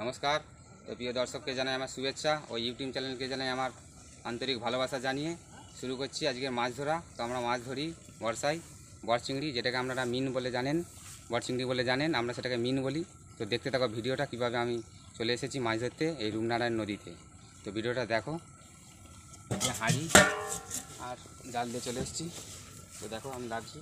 নমস্কার। তো প্রিয় দর্শককে জানাই আমার শুভেচ্ছা ও ইউটিউব চ্যানেলকে জানাই আমার আন্তরিক ভালোবাসা জানিয়ে শুরু করছি আজকের মাছ ধরা। তো আমরা মাছ ধরি বর্ষায় বড় চিংড়ি, যেটাকে আপনারা মিন বলে জানেন, বড় চিংড়ি বলে জানেন, আমরা সেটাকে মিন বলি। তো দেখতে থাকো ভিডিওটা কীভাবে আমি চলে এসেছি মাছ ধরতে এই রূপনারায়ণ নদীতে। তো ভিডিওটা দেখো, হাঁড়ি আর জাল দিয়ে চলে এসেছি। তো দেখো আমি লাগছি।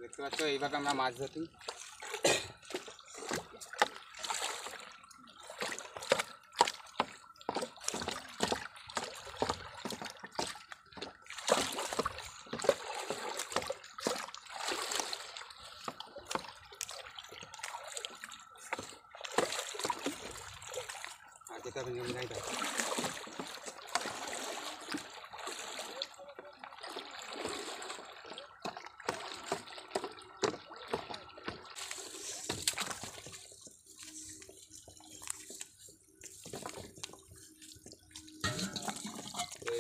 দেখতে পাচ্ছ এইভাবে আমরা মাছ ধরি। আর যেটা আপনি নিয়ম নাই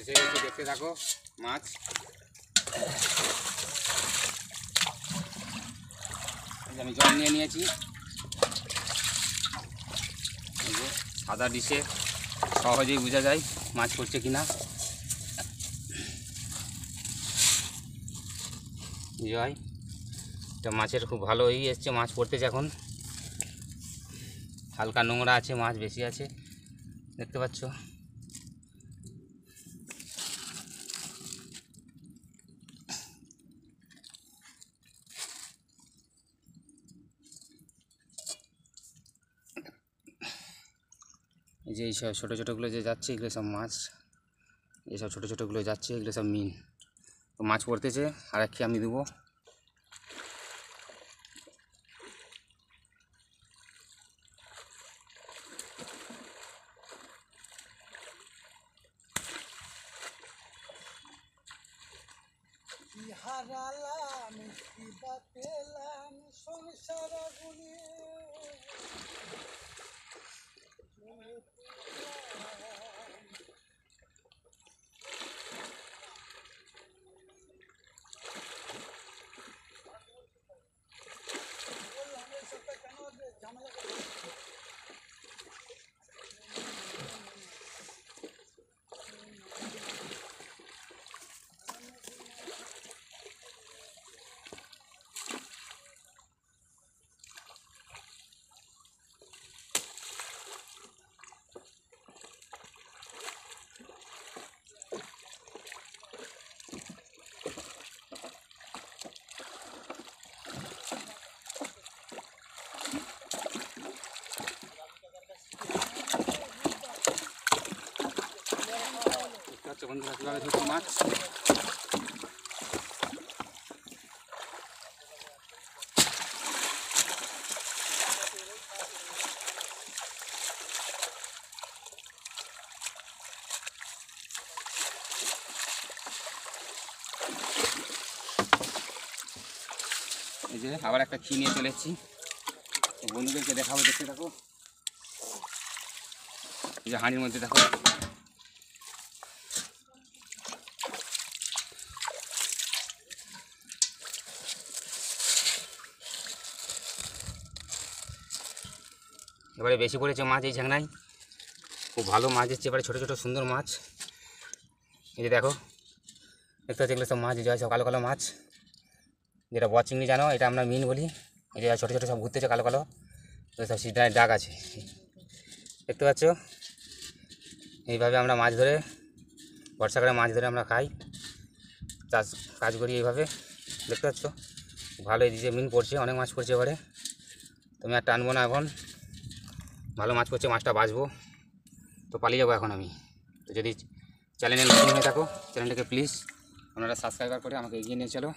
এসে গেছি, দেখতে থাকো মাছ। আমি জল নিয়ে নিয়েছি, এই যে সাদা ডিশে সহজেই বোঝা যায় মাছ পড়ছে কিনা। জয় এটা মাছের খুব ভালোই এসছে, মাছ পড়তেছে এখন। হালকা নোংরা আছে, মাছ বেশি আছে, দেখতে পাচ্ছ। এই যে এইসব ছোটো ছোটোগুলো যে যাচ্ছে এগুলো সব মাছ, এইসব ছোটো ছোটোগুলো যাচ্ছে এগুলো সব মিন। তো মাছ পড়তেছে, আর এক খেয়ে আমি দেবো। হারালাম কি বা পেলাম সংসার গুলিয়ে ঝামেলা। বন্ধুরা কীভাবে ধরছি মাছ। এই যে আবার একটা খি নিয়ে চলে এসেছি, বন্ধুদেরকে দেখাবো, দেখতে থাকো। এই যে হাঁড়ির মধ্যে দেখো এবারে বেশি পড়েছে মাছ এই ঝাংনায়, খুব ভালো মাছ এসছে এবারে, ছোটো ছোটো সুন্দর মাছ। এই যে দেখো, দেখতে পাচ্ছি এগুলো সব মাছ, এই যে সব কালো কালো মাছ, যেটা বড় চিংড়ি জানো, এটা আমরা মিন বলি। এই যে ছোটো ছোটো সব ঘুরতেছে কালো কালো, সব সিটায় দাগ আছে, দেখতে পাচ্ছ। এইভাবে আমরা মাছ ধরে, বর্ষাকালে মাছ ধরে আমরা খাই, চাষ কাজ করি এইভাবে, দেখতে পাচ্ছ। ভালো এই যে মিন পড়ছে, অনেক মাছ পড়ছে এবারে। তুমি আর টানবো না এখন, ভালো মাছ পড়ছে, মাছটা বাঁচবো। তো পালিয়ে যাবো এখন আমি। তো যদি চ্যানেলে নতুন হয়ে থাকো চ্যানেলটাকে প্লিজ আপনারা সাবস্ক্রাইবার করে আমাকে এগিয়ে নিয়ে চলো।